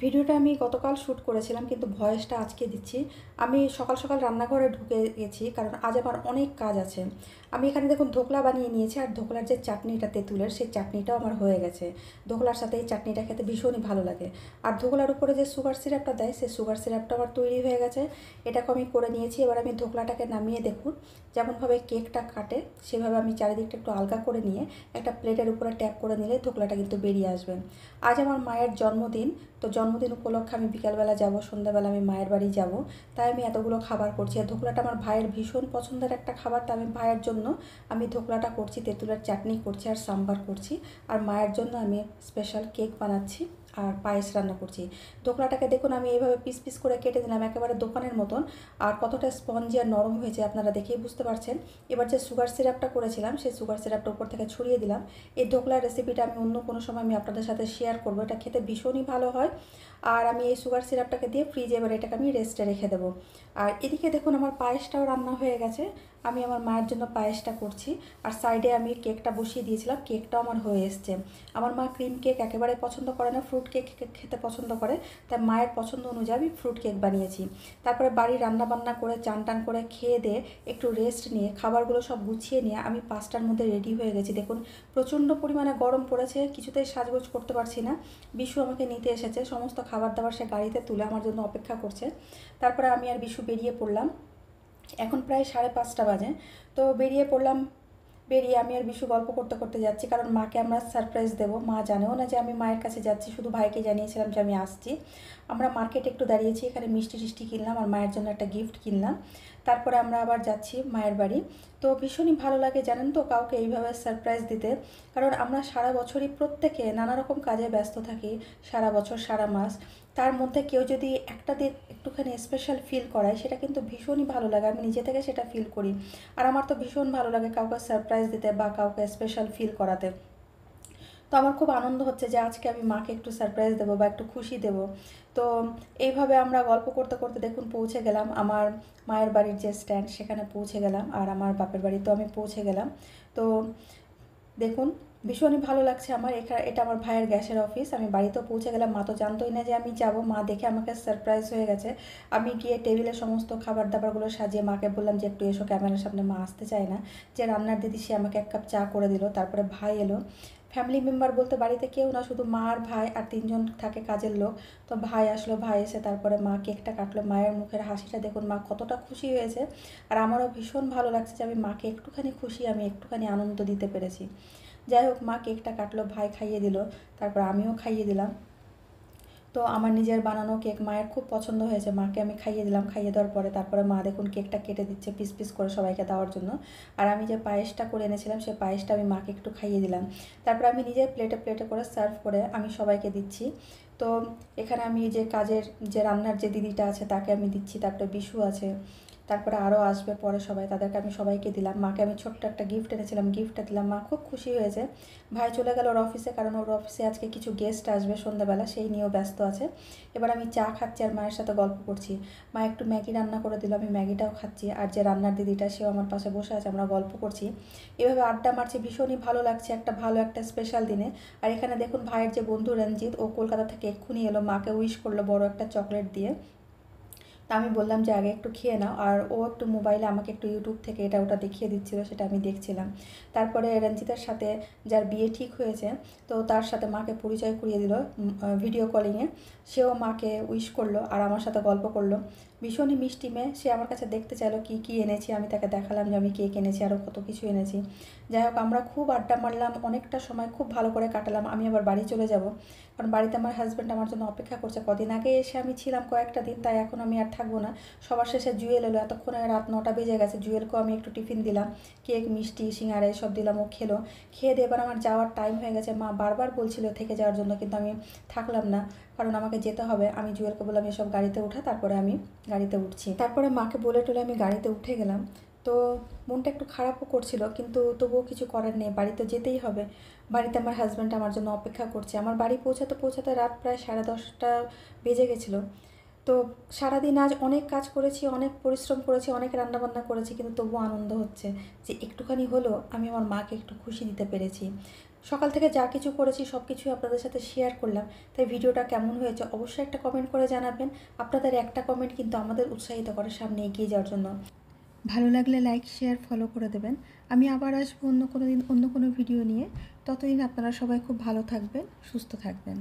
ভিডিওটা আমি গতকাল শ্যুট করেছিলাম, কিন্তু ভয়েসটা আজকে দিচ্ছি। আমি সকাল সকাল রান্নাঘরে ঢুকে গেছি, কারণ আজ আমার অনেক কাজ আছে। আমি এখানে দেখুন ধোকলা বানিয়ে নিয়েছি, আর ধোকলার যে চাটনিটা তেঁতুলের, সেই চাটনিটাও আমার হয়ে গেছে। ধোকলার সাথে এই চাটনিটা খেতে ভীষণই ভালো লাগে। আর ধোকলার উপরে যে সুগার সিরাপটা দেয়, সেই সুগার সিরাপটা আমার তৈরি হয়ে গেছে। এটাকে আমি করে নিয়েছি। এবার আমি ধোকলাটাকে নামিয়ে দেখুন, যেমনভাবে কেকটা কাটে সেভাবে আমি চারিদিকটা একটু আলগা করে নিয়ে একটা প্লেটের উপরে ট্যাপ করে নিলে ধোকলাটা কিন্তু বেরিয়ে আসবে। আজ আমার মায়ের জন্মদিন, তো জন্মদিন উপলক্ষে আমি বিকালবেলা যাব, সন্ধ্যাবেলা আমি মায়ের বাড়ি যাব, তাই আমি এতগুলো খাবার করছি। আর ধোকলাটা আমার ভাইয়ের ভীষণ পছন্দের একটা খাবার, তাই আমি ভাইয়ের জন্য আমি ধোকলাটা করছি, তেঁতুলের চাটনি করছি আর সাম্বার করছি। আর মায়ের জন্য আমি স্পেশাল কেক বানাচ্ছি আর পায়েস রান্না করছি। ধোকলাটাকে দেখুন আমি এইভাবে পিস পিস করে কেটে দিলাম, একেবারে দোকানের মতন। আর কতটা স্পঞ্জি আর নরম হয়েছে আপনারা দেখেই বুঝতে পারছেন। এবার যে সুগার সিরাপটা করেছিলাম, সেই সুগার সিরাপটা উপর থেকে ছড়িয়ে দিলাম। এই ধোকলার রেসিপিটা আমি অন্য কোনো সময় আমি আপনাদের সাথে শেয়ার করবো। এটা খেতে ভীষণই ভালো হয়। আর আমি এই সুগার সিরাপটাকে দিয়ে ফ্রিজে এবার এটাকে আমি রেস্টে রেখে দেবো। আর এদিকে দেখুন আমার পায়েসটাও রান্না হয়ে গেছে। আমি আমার মায়ের জন্য পায়েসটা করছি, আর সাইডে আমি কেকটা বসিয়ে দিয়েছিলাম, কেকটাও আমার হয়ে এসছে। আমার মা ক্রিম কেক একেবারে পছন্দ করে না, ফ্রুট কেক খেতে পছন্দ করে, তাই মায়ের পছন্দ অনুযায়ী আমি ফ্রুট কেক বানিয়েছি। তারপরে বাড়ি রান্নাবান্না করে চান টান করে খেয়ে দিয়ে একটু রেস্ট নিয়ে খাবারগুলো সব গুছিয়ে নিয়ে আমি 5টার মধ্যে রেডি হয়ে গেছি। দেখুন প্রচণ্ড পরিমাণে গরম পড়েছে, কিছুতেই সাজগোজ করতে পারছি না। বিশু আমাকে নিতে এসেছে, সমস্ত খাবার দাবার সে গাড়িতে তুলে আমার জন্য অপেক্ষা করছে। তারপরে আমি আর বিশু বেরিয়ে পড়লাম। এখন প্রায় 5:30 বাজে। তো বেরিয়ে পড়লাম। বেরিয়ে আমি আর বিশু গল্প করতে করতে যাচ্ছি, কারণ মাকে আমরা সারপ্রাইজ দেবো। মা জানেও না যে আমি মায়ের কাছে যাচ্ছি, শুধু ভাইকে জানিয়েছিলাম যে আমি আসছি। আমরা মার্কেটে একটু দাঁড়িয়েছি, এখানে মিষ্টি টিষ্টি কিনলাম আর মায়ের জন্য একটা গিফট কিনলাম। তারপরে আমরা আবার যাচ্ছি মায়ের বাড়ি। তো ভীষণই ভালো লাগে জানেন তো কাউকে এইভাবে সারপ্রাইজ দিতে, কারণ আমরা সারা বছরই প্রত্যেকে নানা রকম কাজে ব্যস্ত থাকি, সারা বছর সারা মাস। তার মধ্যে কেউ যদি একটা দিন একটুখানি স্পেশাল ফিল করায়, সেটা কিন্তু ভীষণই ভালো লাগে। আমি নিজে থেকে সেটা ফিল করি। আর আমার তো ভীষণ ভালো লাগে কাউকে সারপ্রাইজ দিতে বা কাউকে স্পেশাল ফিল করাতে। তো আমার খুব আনন্দ হচ্ছে যে আজকে আমি মাকে একটু সারপ্রাইজ দেবো বা একটু খুশি দেবো। তো এইভাবে আমরা গল্প করতে করতে দেখুন পৌঁছে গেলাম আমার মায়ের বাড়ির যে স্ট্যান্ড, সেখানে পৌঁছে গেলাম। আর আমার বাপের বাড়ি তো আমি পৌঁছে গেলাম। তো দেখুন ভীষণই ভালো লাগছে আমার। এটা আমার ভাইয়ের গ্যাসের অফিস। আমি বাড়িতেও পৌঁছে গেলাম। মা তো জানতোই না যে আমি যাব। মা দেখে আমাকে সারপ্রাইজ হয়ে গেছে। আমি গিয়ে টেবিলে সমস্ত খাবার দাবারগুলো সাজিয়ে মাকে বললাম যে একটু এসো ক্যামেরার সামনে। মা আসতে চায় না। যে রান্নার দিদি, সে আমাকে 1 কাপ চা করে দিল। তারপরে ভাই এলো। ফ্যামিলি মেম্বার বলতে বাড়িতে কেউ না, শুধু মা আর ভাই আর 3জন থাকে কাজের লোক। তো ভাই আসলো, ভাই এসে তারপরে মা কেকটা কাটলো। মায়ের মুখের হাসিটা দেখুন, মা কতটা খুশি হয়েছে। আর আমারও ভীষণ ভালো লাগছে যে আমি মাকে একটুখানি খুশি, আমি একটুখানি আনন্দ দিতে পেরেছি। যাই হোক, মা কেকটা কাটলো, ভাই খাইয়ে দিল, তারপর আমিও খাইয়ে দিলাম। তো আমার নিজের বানানো কেক মায়ের খুব পছন্দ হয়েছে, মাকে আমি খাইয়ে দিলাম। খাইয়ে দেওয়ার পরে তারপরে মা দেখুন কেকটা কেটে দিচ্ছে পিস পিস করে সবাইকে দেওয়ার জন্য। আর আমি যে পায়েসটা করে এনেছিলাম, সেই পায়েসটা আমি মাকে একটু খাইয়ে দিলাম। তারপরে আমি নিজে প্লেটে প্লেটে করে সার্ভ করে আমি সবাইকে দিচ্ছি। তো এখানে আমি যে কাজের যে রান্নার যে দিদিটা আছে তাকে আমি দিচ্ছি, তারপরে বিশু আছে, তারপরে আরও আসবে পরে সবাই, তাদেরকে আমি সবাইকে দিলাম। মাকে আমি ছোট্ট একটা গিফট এনেছিলাম, গিফটটা দিলাম। মা খুব খুশি হয়েছে। ভাই চলে গেল ওর অফিসে, কারণ ওর অফিসে আজকে কিছু গেস্ট আসবে সন্ধ্যাবেলা, সেই নিয়েও ব্যস্ত আছে। এবার আমি চা খাচ্ছি আর মায়ের সাথে গল্প করছি। মা একটু ম্যাগি রান্না করে দিল, আমি ম্যাগিটাও খাচ্ছি। আর যে রান্নার দিদিটা, সেও আমার পাশে বসে আছে, আমরা গল্প করছি। এভাবে আড্ডা মারছি, ভীষণই ভালো লাগছে একটা স্পেশাল দিনে। আর এখানে দেখুন ভাইয়ের যে বন্ধু রঞ্জিত, ও কলকাতা থেকে এক্ষুনি এলো, মাকে উইশ করলো বড় একটা চকলেট দিয়ে। তা আমি বললাম যে আগে একটু খেয়ে নাও। আর ও একটু মোবাইলে আমাকে একটু ইউটিউব থেকে এটা ওটা দেখিয়ে দিচ্ছিল, সেটা আমি দেখছিলাম। তারপরে রঞ্জিতার সাথে যার বিয়ে ঠিক হয়েছে, তো তার সাথে মাকে পরিচয় করিয়ে দিল ভিডিও কলিংয়ে। সেও মাকে উইশ করলো আর আমার সাথে গল্প করলো। ভীষণই মিষ্টি মেয়ে। সে আমার কাছে দেখতে চাইলো কী কী এনেছি, আমি তাকে দেখালাম যে আমি কেক এনেছি, আরও কত কিছু এনেছি। যাই হোক, আমরা খুব আড্ডা মারলাম, অনেকটা সময় খুব ভালো করে কাটালাম। আমি আবার বাড়ি চলে যাব, কারণ বাড়িতে আমার হাজব্যান্ড আমার জন্য অপেক্ষা করছে। কদিন আগে এসে আমি ছিলাম কয়েকটা দিন, তাই এখন আমি আর থাকবো না। সবার শেষে জুয়েল এলো, এতক্ষণে রাত 9টা বেজে গেছে। জুয়েলকেও আমি একটু টিফিন দিলাম, কেক মিষ্টি সিঙ্গারা এসব দিলাম, ও খেলো। খেয়ে দিয়ে এবার আমার যাওয়ার টাইম হয়ে গেছে। মা বারবার বলছিল থেকে যাওয়ার জন্য, কিন্তু আমি থাকলাম না, কারণ আমাকে যেতে হবে। আমি জুয়েলকে বললাম এসব গাড়িতে উঠা, তারপরে আমি গাড়িতে উঠছি। তারপরে মাকে বলে টলে আমি গাড়িতে উঠে গেলাম। তো মনটা একটু খারাপও করছিল, কিন্তু তবুও কিছু করার নেই, বাড়ি তো যেতেই হবে। বাড়িতে আমার হাজব্যান্ড আমার জন্য অপেক্ষা করছে। আমার বাড়ি পৌঁছাতে পৌঁছাতে রাত প্রায় 10:30 বেজে গেছিলো। তো সারাদিন আজ অনেক কাজ করেছি, অনেক পরিশ্রম করেছি, অনেক রান্নাবান্না করেছি, কিন্তু তবুও আনন্দ হচ্ছে যে একটুখানি হলেও আমি আমার মাকে একটু খুশি দিতে পেরেছি। সকাল থেকে যা কিছু করেছি সব কিছুই আপনাদের সাথে শেয়ার করলাম। তাই ভিডিওটা কেমন হয়েছে অবশ্যই একটা কমেন্ট করে জানাবেন। আপনাদের একটা কমেন্ট কিন্তু আমাদের উৎসাহিত করে সামনে এগিয়ে যাওয়ার জন্য। ভালো লাগলে লাইক, শেয়ার, ফলো করে দেবেন। আমি আবার আসবো অন্য কোনো দিন অন্য কোনো ভিডিও নিয়ে। ততদিন আপনারা সবাই খুব ভালো থাকবেন, সুস্থ থাকবেন।